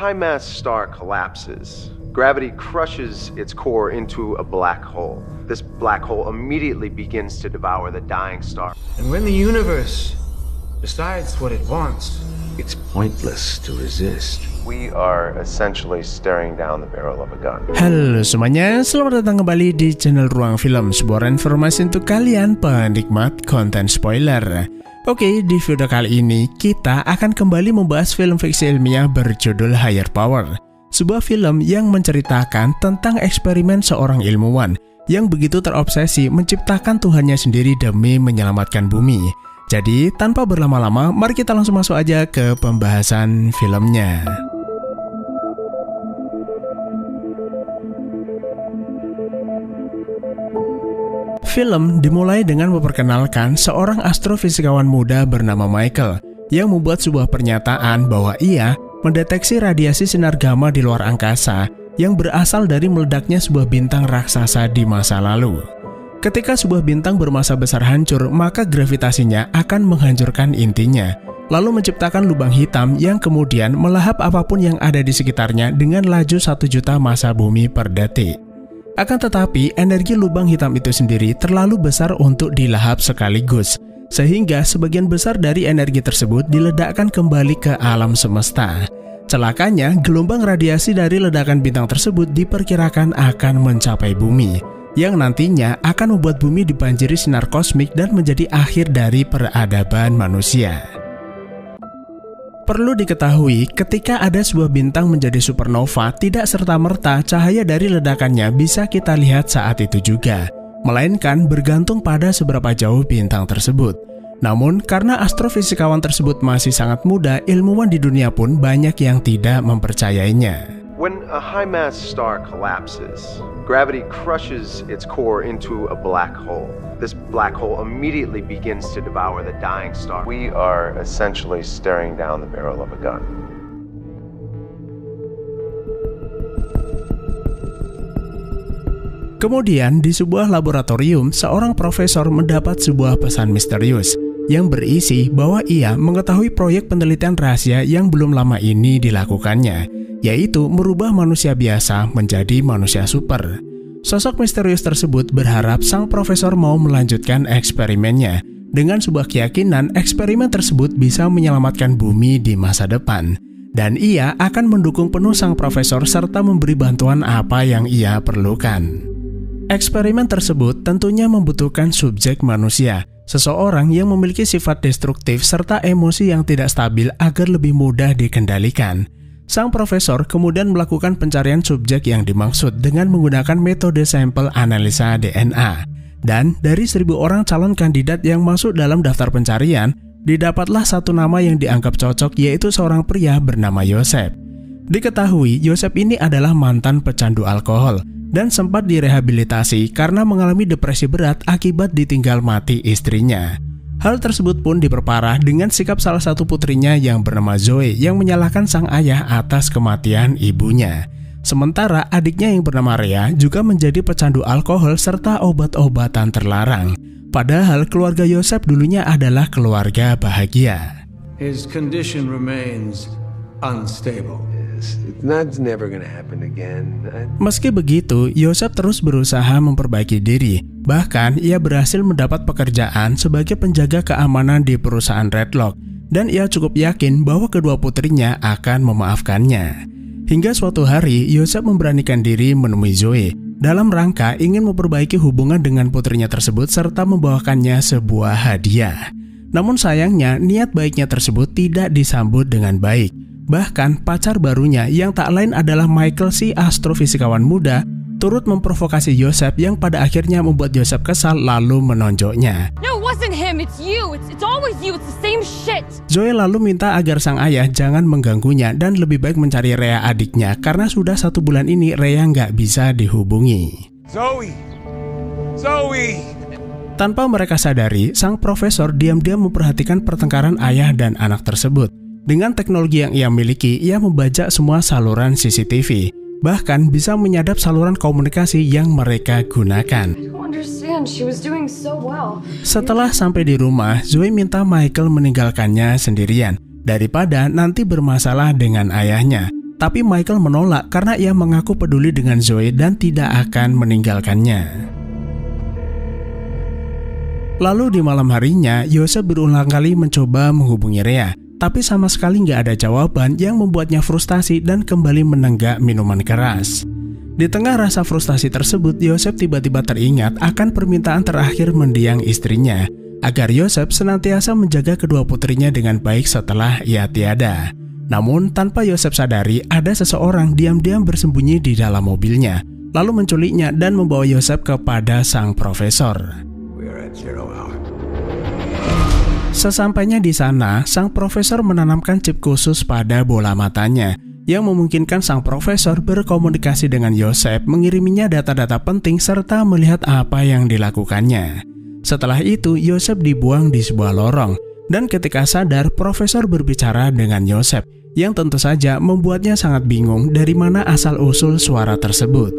high-mass star collapses, gravity crushes its core into a black hole. This black hole immediately begins to devour the dying star. And when the universe decides what it wants, it's pointless to resist. We are essentially staring down the barrel of a gun. Halo semuanya, selamat datang kembali di channel Ruang Film, sebuah informasi untuk kalian penikmat konten spoiler. Oke, di video kali ini kita akan kembali membahas film fiksi ilmiah berjudul Higher Power. Sebuah film yang menceritakan tentang eksperimen seorang ilmuwan yang begitu terobsesi menciptakan Tuhannya sendiri demi menyelamatkan bumi. Jadi, tanpa berlama-lama, mari kita langsung masuk aja ke pembahasan filmnya. Film dimulai dengan memperkenalkan seorang astrofisikawan muda bernama Michael yang membuat sebuah pernyataan bahwa ia mendeteksi radiasi sinar gamma di luar angkasa yang berasal dari meledaknya sebuah bintang raksasa di masa lalu. Ketika sebuah bintang bermassa besar hancur, maka gravitasinya akan menghancurkan intinya, lalu menciptakan lubang hitam yang kemudian melahap apapun yang ada di sekitarnya dengan laju 1 juta massa bumi per detik. Akan tetapi, energi lubang hitam itu sendiri terlalu besar untuk dilahap sekaligus, sehingga sebagian besar dari energi tersebut diledakkan kembali ke alam semesta. Celakanya, gelombang radiasi dari ledakan bintang tersebut diperkirakan akan mencapai bumi, yang nantinya akan membuat bumi dibanjiri sinar kosmik dan menjadi akhir dari peradaban manusia. Perlu diketahui, ketika ada sebuah bintang menjadi supernova, tidak serta-merta cahaya dari ledakannya bisa kita lihat saat itu juga, melainkan bergantung pada seberapa jauh bintang tersebut. Namun, karena astrofisikawan tersebut masih sangat muda, ilmuwan di dunia pun banyak yang tidak mempercayainya. When a high-mass star collapses, gravity crushes its core into a black hole. This black hole immediately begins to devour the dying star. We are essentially staring down the barrel of a gun. Kemudian, di sebuah laboratorium, seorang profesor mendapat sebuah pesan misterius yang berisi bahwa ia mengetahui proyek penelitian rahasia yang belum lama ini dilakukannya, yaitu merubah manusia biasa menjadi manusia super. Sosok misterius tersebut berharap sang profesor mau melanjutkan eksperimennya dengan sebuah keyakinan eksperimen tersebut bisa menyelamatkan bumi di masa depan, dan ia akan mendukung penuh sang profesor serta memberi bantuan apa yang ia perlukan. Eksperimen tersebut tentunya membutuhkan subjek manusia, seseorang yang memiliki sifat destruktif serta emosi yang tidak stabil agar lebih mudah dikendalikan. Sang profesor kemudian melakukan pencarian subjek yang dimaksud dengan menggunakan metode sampel analisa DNA. Dan dari 1.000 orang calon kandidat yang masuk dalam daftar pencarian, didapatlah satu nama yang dianggap cocok, yaitu seorang pria bernama Joseph. Diketahui, Joseph ini adalah mantan pecandu alkohol dan sempat direhabilitasi karena mengalami depresi berat akibat ditinggal mati istrinya. Hal tersebut pun diperparah dengan sikap salah satu putrinya yang bernama Zoe yang menyalahkan sang ayah atas kematian ibunya. Sementara adiknya yang bernama Rhea juga menjadi pecandu alkohol serta obat-obatan terlarang. Padahal keluarga Joseph dulunya adalah keluarga bahagia. His condition remains unstable. That's never gonna happen again. Meski begitu, Joseph terus berusaha memperbaiki diri. Bahkan, ia berhasil mendapat pekerjaan sebagai penjaga keamanan di perusahaan Redlock, dan ia cukup yakin bahwa kedua putrinya akan memaafkannya. Hingga suatu hari, Joseph memberanikan diri menemui Zoe dalam rangka ingin memperbaiki hubungan dengan putrinya tersebut serta membawakannya sebuah hadiah. Namun sayangnya, niat baiknya tersebut tidak disambut dengan baik. Bahkan pacar barunya yang tak lain adalah Michael, si astrofisikawan muda, turut memprovokasi Joseph yang pada akhirnya membuat Joseph kesal lalu menonjoknya. No, it wasn't him, it's you. It's always you. It's the same shit. Zoe lalu minta agar sang ayah jangan mengganggunya dan lebih baik mencari Rhea adiknya karena sudah 1 bulan ini Rhea nggak bisa dihubungi. Zoe! Tanpa mereka sadari, sang profesor diam-diam memperhatikan pertengkaran ayah dan anak tersebut. Dengan teknologi yang ia miliki, ia membajak semua saluran CCTV, bahkan bisa menyadap saluran komunikasi yang mereka gunakan. Setelah sampai di rumah, Zoe minta Michael meninggalkannya sendirian daripada nanti bermasalah dengan ayahnya. Tapi Michael menolak karena ia mengaku peduli dengan Zoe dan tidak akan meninggalkannya. Lalu di malam harinya, Yosef berulang kali mencoba menghubungi Rhea, tapi sama sekali nggak ada jawaban yang membuatnya frustasi dan kembali menenggak minuman keras. Di tengah rasa frustasi tersebut, Yosef tiba-tiba teringat akan permintaan terakhir mendiang istrinya, agar Yosef senantiasa menjaga kedua putrinya dengan baik setelah ia tiada. Namun tanpa Yosef sadari, ada seseorang diam-diam bersembunyi di dalam mobilnya, lalu menculiknya dan membawa Yosef kepada sang profesor. Sesampainya di sana, sang profesor menanamkan chip khusus pada bola matanya yang memungkinkan sang profesor berkomunikasi dengan Yosef, mengiriminya data-data penting serta melihat apa yang dilakukannya. Setelah itu, Yosef dibuang di sebuah lorong, dan ketika sadar, profesor berbicara dengan Yosef yang tentu saja membuatnya sangat bingung dari mana asal-usul suara tersebut.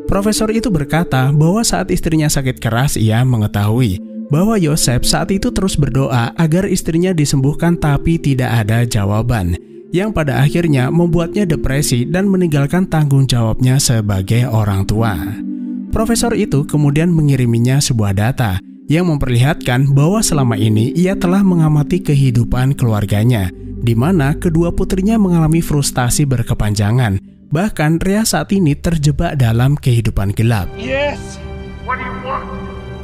Profesor itu berkata bahwa saat istrinya sakit keras, ia mengetahui bahwa Yosef saat itu terus berdoa agar istrinya disembuhkan, tapi tidak ada jawaban, yang pada akhirnya membuatnya depresi dan meninggalkan tanggung jawabnya sebagai orang tua. Profesor itu kemudian mengiriminya sebuah data yang memperlihatkan bahwa selama ini ia telah mengamati kehidupan keluarganya, di mana kedua putrinya mengalami frustasi berkepanjangan. Bahkan Rhea saat ini terjebak dalam kehidupan gelap. Yes! What do you want?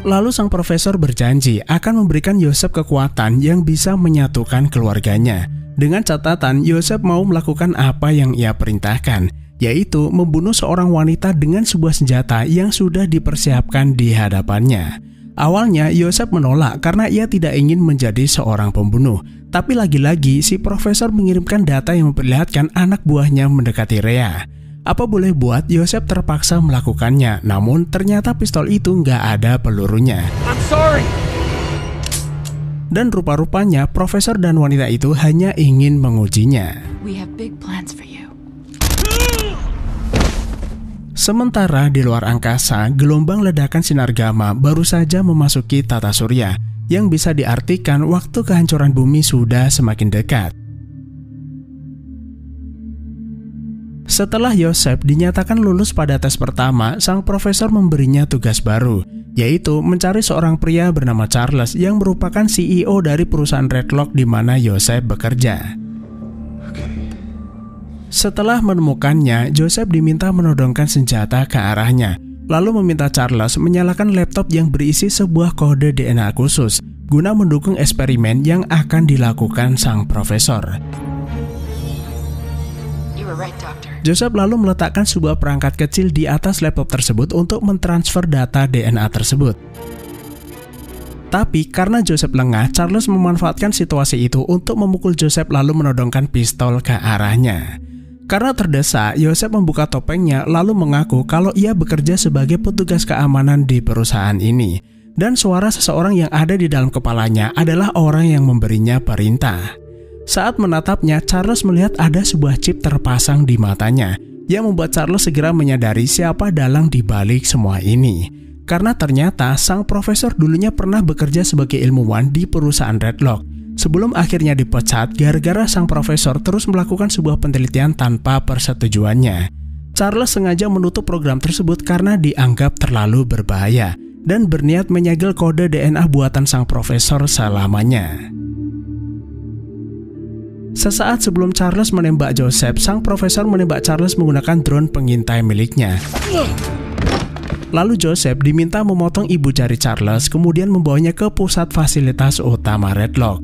Lalu sang profesor berjanji akan memberikan Yosef kekuatan yang bisa menyatukan keluarganya. Dengan catatan, Yosef mau melakukan apa yang ia perintahkan, yaitu membunuh seorang wanita dengan sebuah senjata yang sudah dipersiapkan di hadapannya. Awalnya Yosef menolak karena ia tidak ingin menjadi seorang pembunuh. Tapi lagi-lagi si profesor mengirimkan data yang memperlihatkan anak buahnya mendekati Rhea. Apa boleh buat, Yosef terpaksa melakukannya, namun ternyata pistol itu nggak ada pelurunya. I'm sorry. Dan rupa-rupanya profesor dan wanita itu hanya ingin mengujinya. We have big plans for you. Sementara di luar angkasa, gelombang ledakan sinar gamma baru saja memasuki tata surya, yang bisa diartikan waktu kehancuran bumi sudah semakin dekat. Setelah Yosef dinyatakan lulus pada tes pertama, sang profesor memberinya tugas baru, yaitu mencari seorang pria bernama Charles yang merupakan CEO dari perusahaan Redlock di mana Yosef bekerja. Setelah menemukannya, Joseph diminta menodongkan senjata ke arahnya, lalu meminta Charles menyalakan laptop yang berisi sebuah kode DNA khusus guna mendukung eksperimen yang akan dilakukan sang profesor. Joseph lalu meletakkan sebuah perangkat kecil di atas laptop tersebut untuk mentransfer data DNA tersebut. Tapi karena Joseph lengah, Charles memanfaatkan situasi itu untuk memukul Joseph lalu menodongkan pistol ke arahnya. Karena terdesak, Joseph membuka topengnya lalu mengaku kalau ia bekerja sebagai petugas keamanan di perusahaan ini. Dan suara seseorang yang ada di dalam kepalanya adalah orang yang memberinya perintah. Saat menatapnya, Charles melihat ada sebuah chip terpasang di matanya yang membuat Charles segera menyadari siapa dalang di balik semua ini. Karena ternyata sang profesor dulunya pernah bekerja sebagai ilmuwan di perusahaan Redlock sebelum akhirnya dipecat gara-gara sang profesor terus melakukan sebuah penelitian tanpa persetujuannya. Charles sengaja menutup program tersebut karena dianggap terlalu berbahaya dan berniat menyegel kode DNA buatan sang profesor selamanya. Sesaat sebelum Charles menembak Joseph, sang profesor menembak Charles menggunakan drone pengintai miliknya. Lalu Joseph diminta memotong ibu jari Charles, kemudian membawanya ke pusat fasilitas utama Redlock.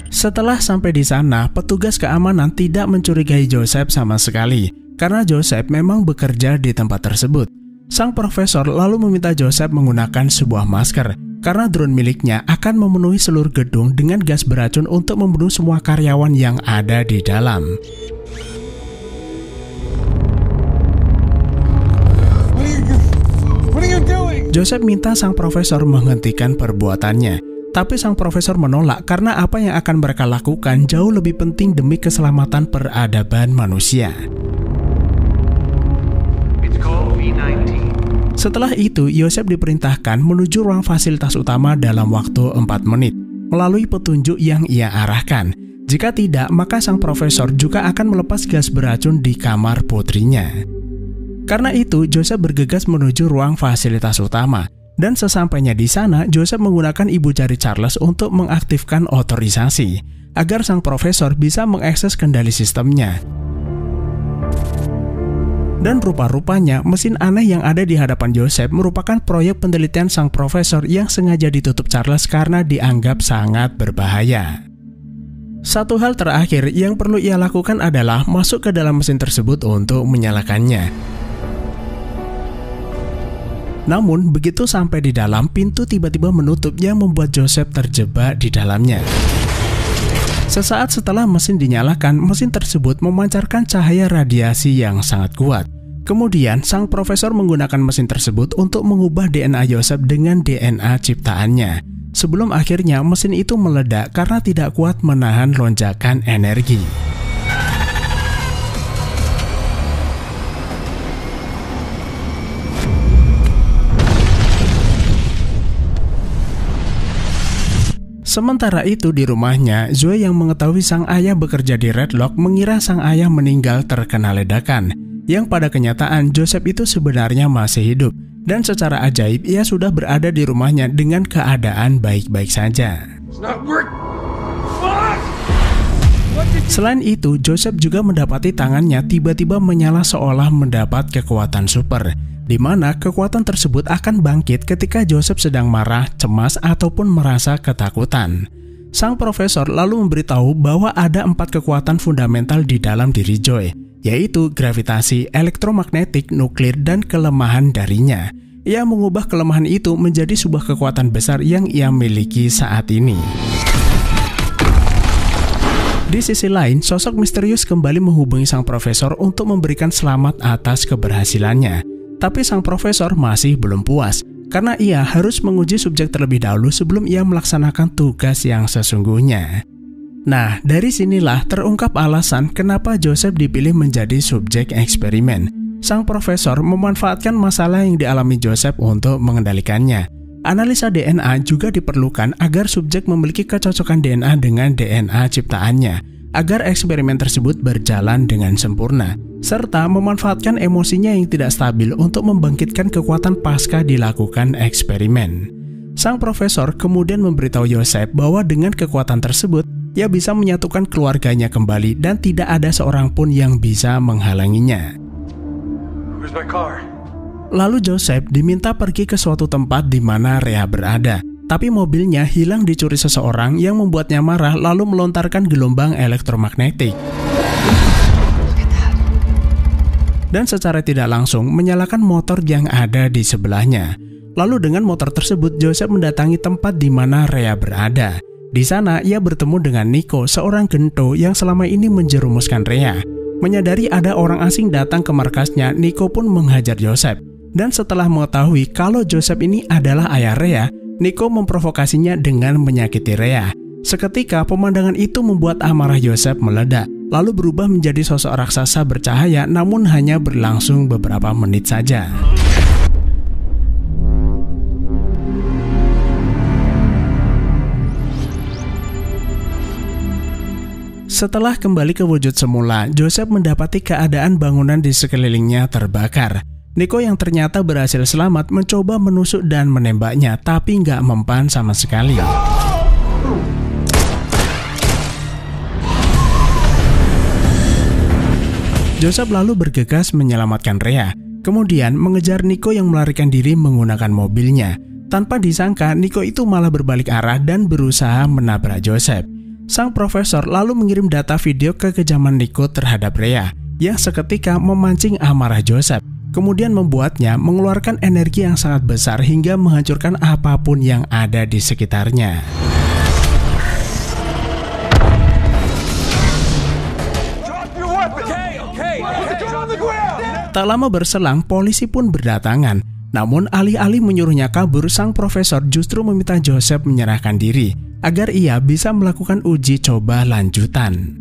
Setelah sampai di sana, petugas keamanan tidak mencurigai Joseph sama sekali, karena Joseph memang bekerja di tempat tersebut. Sang profesor lalu meminta Joseph menggunakan sebuah masker, karena drone miliknya akan memenuhi seluruh gedung dengan gas beracun untuk membunuh semua karyawan yang ada di dalam. Joseph minta sang profesor menghentikan perbuatannya, tapi sang profesor menolak karena apa yang akan mereka lakukan jauh lebih penting demi keselamatan peradaban manusia. Setelah itu, Joseph diperintahkan menuju ruang fasilitas utama dalam waktu 4 menit. melalui petunjuk yang ia arahkan. Jika tidak, maka sang profesor juga akan melepas gas beracun di kamar putrinya. Karena itu, Joseph bergegas menuju ruang fasilitas utama. Dan sesampainya di sana, Joseph menggunakan ibu jari Charles untuk mengaktifkan otorisasi, agar sang profesor bisa mengakses kendali sistemnya. Dan rupa-rupanya, mesin aneh yang ada di hadapan Joseph merupakan proyek penelitian sang profesor yang sengaja ditutup Charles karena dianggap sangat berbahaya. Satu hal terakhir yang perlu ia lakukan adalah masuk ke dalam mesin tersebut untuk menyalakannya. Namun, begitu sampai di dalam, pintu tiba-tiba menutup yang membuat Joseph terjebak di dalamnya. Sesaat setelah mesin dinyalakan, mesin tersebut memancarkan cahaya radiasi yang sangat kuat. Kemudian, sang profesor menggunakan mesin tersebut untuk mengubah DNA Joseph dengan DNA ciptaannya. Sebelum akhirnya mesin itu meledak karena tidak kuat menahan lonjakan energi. Sementara itu di rumahnya, Zoe yang mengetahui sang ayah bekerja di Red Lock mengira sang ayah meninggal terkena ledakan, yang pada kenyataan Joseph itu sebenarnya masih hidup, dan secara ajaib ia sudah berada di rumahnya dengan keadaan baik-baik saja. Selain itu, Joseph juga mendapati tangannya tiba-tiba menyala seolah mendapat kekuatan super, di mana kekuatan tersebut akan bangkit ketika Joseph sedang marah, cemas, ataupun merasa ketakutan. Sang profesor lalu memberitahu bahwa ada 4 kekuatan fundamental di dalam diri Joy, yaitu gravitasi, elektromagnetik, nuklir, dan kelemahan darinya. Ia mengubah kelemahan itu menjadi sebuah kekuatan besar yang ia miliki saat ini. Di sisi lain, sosok misterius kembali menghubungi sang profesor untuk memberikan selamat atas keberhasilannya. Tapi sang profesor masih belum puas, karena ia harus menguji subjek terlebih dahulu sebelum ia melaksanakan tugas yang sesungguhnya. Nah, dari sinilah terungkap alasan kenapa Joseph dipilih menjadi subjek eksperimen. Sang profesor memanfaatkan masalah yang dialami Joseph untuk mengendalikannya. Analisa DNA juga diperlukan agar subjek memiliki kecocokan DNA dengan DNA ciptaannya, agar eksperimen tersebut berjalan dengan sempurna, serta memanfaatkan emosinya yang tidak stabil untuk membangkitkan kekuatan pasca dilakukan eksperimen. Sang profesor kemudian memberitahu Joseph bahwa dengan kekuatan tersebut, ia bisa menyatukan keluarganya kembali dan tidak ada seorang pun yang bisa menghalanginya. Lalu Joseph diminta pergi ke suatu tempat di mana Rhea berada. Tapi mobilnya hilang dicuri seseorang yang membuatnya marah lalu melontarkan gelombang elektromagnetik. Dan secara tidak langsung menyalakan motor yang ada di sebelahnya. Lalu dengan motor tersebut Joseph mendatangi tempat di mana Rhea berada. Di sana ia bertemu dengan Nico, seorang gento yang selama ini menjerumuskan Rhea. Menyadari ada orang asing datang ke markasnya, Nico pun menghajar Joseph. Dan setelah mengetahui kalau Joseph ini adalah ayah Rhea, Nico memprovokasinya dengan menyakiti Rhea. Seketika pemandangan itu membuat amarah Joseph meledak, lalu berubah menjadi sosok raksasa bercahaya namun hanya berlangsung beberapa menit saja. Setelah kembali ke wujud semula, Joseph mendapati keadaan bangunan di sekelilingnya terbakar. Nico yang ternyata berhasil selamat mencoba menusuk dan menembaknya, tapi nggak mempan sama sekali. Joseph lalu bergegas menyelamatkan Rhea, kemudian mengejar Nico yang melarikan diri menggunakan mobilnya. Tanpa disangka, Nico itu malah berbalik arah dan berusaha menabrak Joseph. Sang profesor lalu mengirim data video ke kekejaman Nico terhadap Rhea, yang seketika memancing amarah Joseph. Kemudian membuatnya mengeluarkan energi yang sangat besar hingga menghancurkan apapun yang ada di sekitarnya. Tak lama berselang, polisi pun berdatangan. Namun alih-alih menyuruhnya kabur, sang profesor justru meminta Joseph menyerahkan diri agar ia bisa melakukan uji coba lanjutan.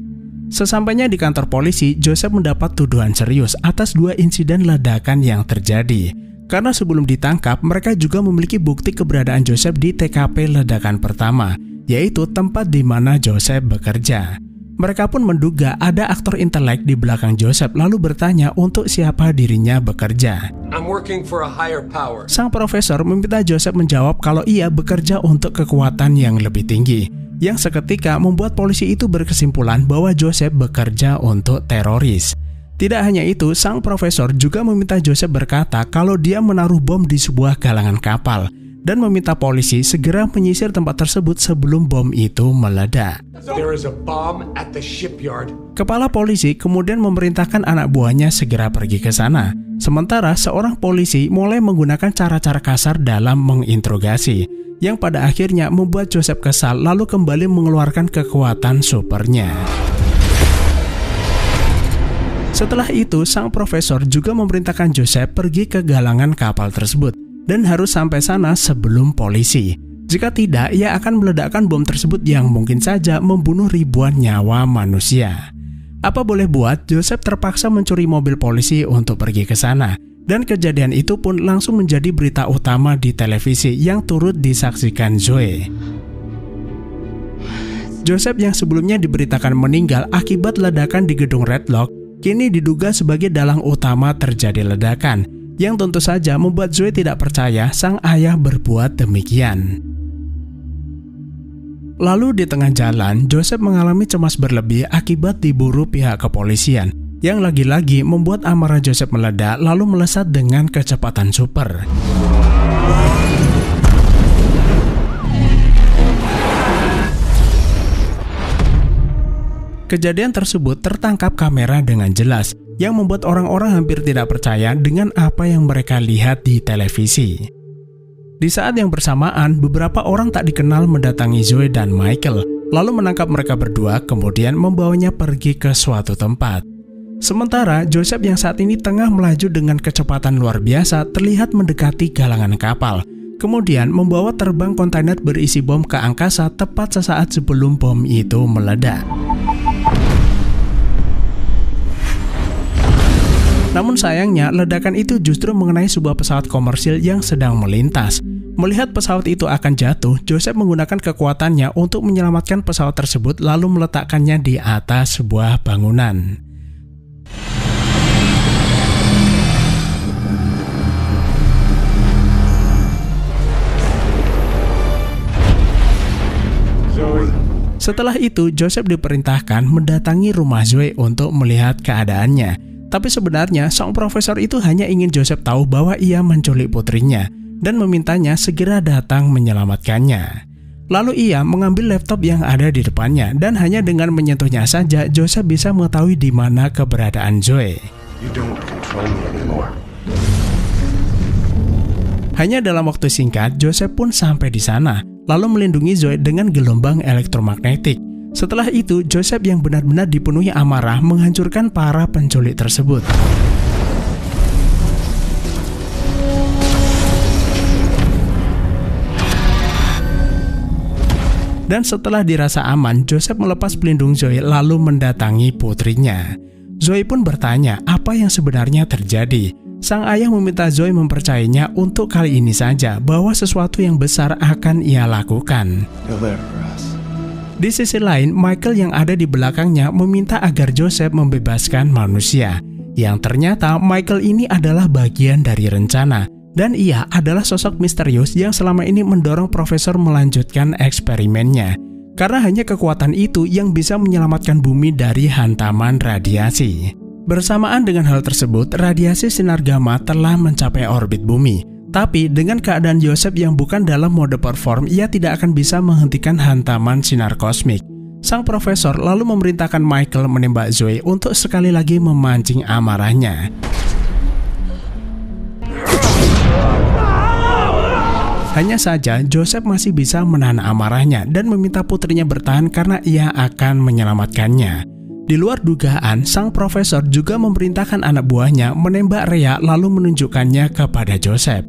Sesampainya di kantor polisi, Joseph mendapat tuduhan serius atas 2 insiden ledakan yang terjadi. Karena sebelum ditangkap, mereka juga memiliki bukti keberadaan Joseph di TKP ledakan pertama, yaitu tempat di mana Joseph bekerja. Mereka pun menduga ada aktor intelek di belakang Joseph lalu bertanya untuk siapa dirinya bekerja. I'm working for a higher power. Sang profesor meminta Joseph menjawab kalau ia bekerja untuk kekuatan yang lebih tinggi, yang seketika membuat polisi itu berkesimpulan bahwa Joseph bekerja untuk teroris. Tidak hanya itu, sang profesor juga meminta Joseph berkata kalau dia menaruh bom di sebuah galangan kapal dan meminta polisi segera menyisir tempat tersebut sebelum bom itu meledak. There is a bomb at the shipyard. Kepala polisi kemudian memerintahkan anak buahnya segera pergi ke sana. Sementara seorang polisi mulai menggunakan cara-cara kasar dalam menginterogasi, yang pada akhirnya membuat Joseph kesal lalu kembali mengeluarkan kekuatan supernya. Setelah itu, sang profesor juga memerintahkan Joseph pergi ke galangan kapal tersebut dan harus sampai sana sebelum polisi. Jika tidak, ia akan meledakkan bom tersebut yang mungkin saja membunuh ribuan nyawa manusia. Apa boleh buat, Joseph terpaksa mencuri mobil polisi untuk pergi ke sana. Dan kejadian itu pun langsung menjadi berita utama di televisi yang turut disaksikan Zoe. Joseph yang sebelumnya diberitakan meninggal akibat ledakan di gedung Red Lock, kini diduga sebagai dalang utama terjadi ledakan, yang tentu saja membuat Zoe tidak percaya sang ayah berbuat demikian. Lalu di tengah jalan, Joseph mengalami cemas berlebih akibat diburu pihak kepolisian, yang lagi-lagi membuat amarah Joseph meledak lalu melesat dengan kecepatan super. Kejadian tersebut tertangkap kamera dengan jelas, yang membuat orang-orang hampir tidak percaya dengan apa yang mereka lihat di televisi. Di saat yang bersamaan, beberapa orang tak dikenal mendatangi Zoe dan Michael, lalu menangkap mereka berdua kemudian membawanya pergi ke suatu tempat. Sementara Joseph yang saat ini tengah melaju dengan kecepatan luar biasa terlihat mendekati galangan kapal, kemudian membawa terbang kontainer berisi bom ke angkasa tepat sesaat sebelum bom itu meledak. Namun sayangnya, ledakan itu justru mengenai sebuah pesawat komersil yang sedang melintas. Melihat pesawat itu akan jatuh, Joseph menggunakan kekuatannya untuk menyelamatkan pesawat tersebut lalu meletakkannya di atas sebuah bangunan. Setelah itu, Joseph diperintahkan mendatangi rumah Zoe untuk melihat keadaannya. Tapi sebenarnya, sang profesor itu hanya ingin Joseph tahu bahwa ia menculik putrinya dan memintanya segera datang menyelamatkannya. Lalu ia mengambil laptop yang ada di depannya dan hanya dengan menyentuhnya saja, Joseph bisa mengetahui di mana keberadaan Zoe. You don't control me anymore. Hanya dalam waktu singkat, Joseph pun sampai di sana, lalu melindungi Zoe dengan gelombang elektromagnetik. Setelah itu, Joseph yang benar-benar dipenuhi amarah menghancurkan para penculik tersebut. Dan setelah dirasa aman, Joseph melepas pelindung Zoe lalu mendatangi putrinya. Zoe pun bertanya apa yang sebenarnya terjadi. Sang ayah meminta Zoe mempercayainya untuk kali ini saja bahwa sesuatu yang besar akan ia lakukan. Di sisi lain, Michael yang ada di belakangnya meminta agar Joseph membebaskan manusia. Yang ternyata Michael ini adalah bagian dari rencana, dan ia adalah sosok misterius yang selama ini mendorong profesor melanjutkan eksperimennya. Karena hanya kekuatan itu yang bisa menyelamatkan bumi dari hantaman radiasi. Bersamaan dengan hal tersebut, radiasi sinar gamma telah mencapai orbit bumi. Tapi dengan keadaan Joseph yang bukan dalam mode perform, ia tidak akan bisa menghentikan hantaman sinar kosmik. Sang profesor lalu memerintahkan Michael menembak Zoe untuk sekali lagi memancing amarahnya. Hanya saja, Joseph masih bisa menahan amarahnya dan meminta putrinya bertahan karena ia akan menyelamatkannya. Di luar dugaan, sang profesor juga memerintahkan anak buahnya menembak Rhea lalu menunjukkannya kepada Joseph.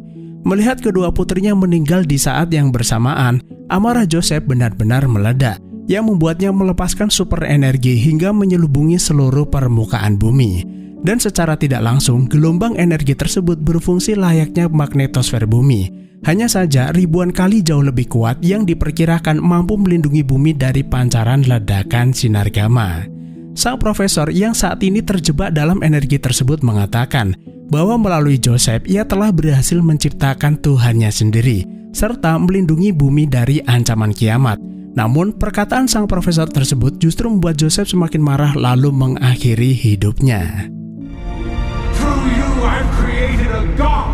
Melihat kedua putrinya meninggal di saat yang bersamaan, amarah Joseph benar-benar meledak, yang membuatnya melepaskan super energi hingga menyelubungi seluruh permukaan bumi. Dan secara tidak langsung, gelombang energi tersebut berfungsi layaknya magnetosfer bumi. hanya saja ribuan kali jauh lebih kuat yang diperkirakan mampu melindungi bumi dari pancaran ledakan sinar gamma. Sang profesor yang saat ini terjebak dalam energi tersebut mengatakan bahwa melalui Joseph ia telah berhasil menciptakan Tuhannya sendiri, serta melindungi bumi dari ancaman kiamat. Namun perkataan sang profesor tersebut justru membuat Joseph semakin marah lalu mengakhiri hidupnya. Through you, I've created a god.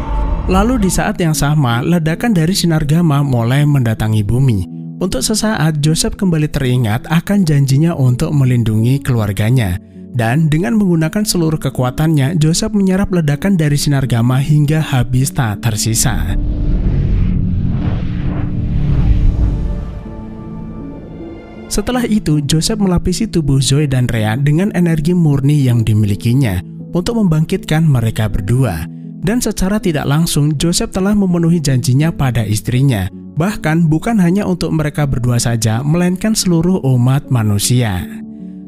Lalu di saat yang sama, ledakan dari sinar gamma mulai mendatangi bumi. Untuk sesaat, Joseph kembali teringat akan janjinya untuk melindungi keluarganya. Dan dengan menggunakan seluruh kekuatannya, Joseph menyerap ledakan dari sinar gamma hingga habis tak tersisa. Setelah itu, Joseph melapisi tubuh Zoe dan Rhea dengan energi murni yang dimilikinya untuk membangkitkan mereka berdua. Dan secara tidak langsung, Joseph telah memenuhi janjinya pada istrinya. Bahkan bukan hanya untuk mereka berdua saja, melainkan seluruh umat manusia.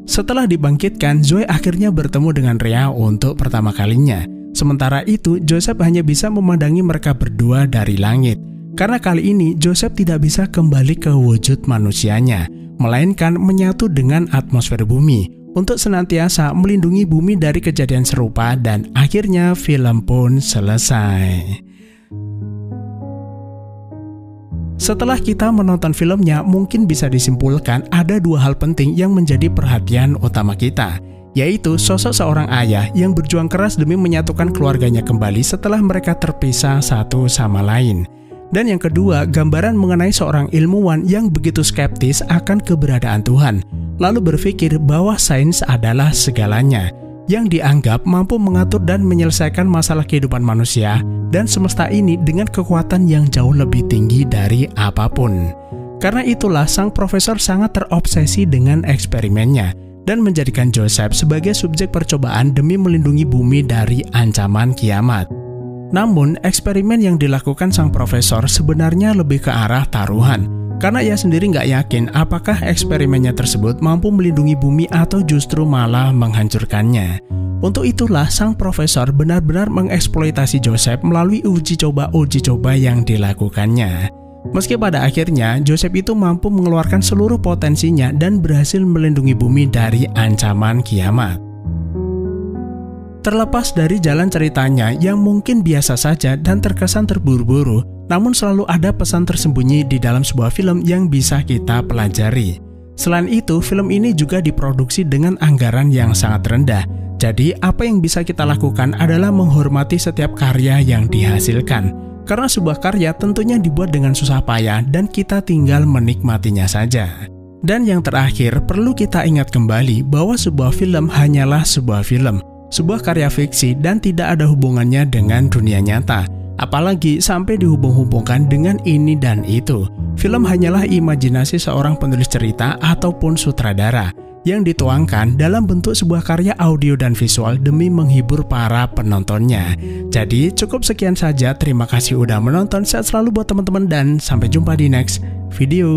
Setelah dibangkitkan, Zoe akhirnya bertemu dengan Rhea untuk pertama kalinya. Sementara itu, Joseph hanya bisa memandangi mereka berdua dari langit. Karena kali ini, Joseph tidak bisa kembali ke wujud manusianya, melainkan menyatu dengan atmosfer bumi untuk senantiasa melindungi bumi dari kejadian serupa, dan akhirnya film pun selesai. Setelah kita menonton filmnya, mungkin bisa disimpulkan ada dua hal penting yang menjadi perhatian utama kita, yaitu sosok seorang ayah yang berjuang keras demi menyatukan keluarganya kembali setelah mereka terpisah satu sama lain. Dan yang kedua, gambaran mengenai seorang ilmuwan yang begitu skeptis akan keberadaan Tuhan, lalu berpikir bahwa sains adalah segalanya, yang dianggap mampu mengatur dan menyelesaikan masalah kehidupan manusia dan semesta ini dengan kekuatan yang jauh lebih tinggi dari apapun. Karena itulah sang profesor sangat terobsesi dengan eksperimennya dan menjadikan Joseph sebagai subjek percobaan demi melindungi bumi dari ancaman kiamat. Namun, eksperimen yang dilakukan sang profesor sebenarnya lebih ke arah taruhan, karena ia sendiri nggak yakin apakah eksperimennya tersebut mampu melindungi bumi atau justru malah menghancurkannya. Untuk itulah sang profesor benar-benar mengeksploitasi Joseph melalui uji coba yang dilakukannya. Meski pada akhirnya Joseph itu mampu mengeluarkan seluruh potensinya dan berhasil melindungi bumi dari ancaman kiamat. Terlepas dari jalan ceritanya yang mungkin biasa saja dan terkesan terburu-buru, namun selalu ada pesan tersembunyi di dalam sebuah film yang bisa kita pelajari. Selain itu, film ini juga diproduksi dengan anggaran yang sangat rendah. Jadi, apa yang bisa kita lakukan adalah menghormati setiap karya yang dihasilkan. Karena sebuah karya tentunya dibuat dengan susah payah dan kita tinggal menikmatinya saja. Dan yang terakhir, perlu kita ingat kembali bahwa sebuah film hanyalah sebuah film, sebuah karya fiksi dan tidak ada hubungannya dengan dunia nyata. Apalagi sampai dihubung-hubungkan dengan ini dan itu. Film hanyalah imajinasi seorang penulis cerita ataupun sutradara yang dituangkan dalam bentuk sebuah karya audio dan visual demi menghibur para penontonnya. Jadi cukup sekian saja, terima kasih udah menonton, sehat selalu buat teman-teman dan sampai jumpa di next video.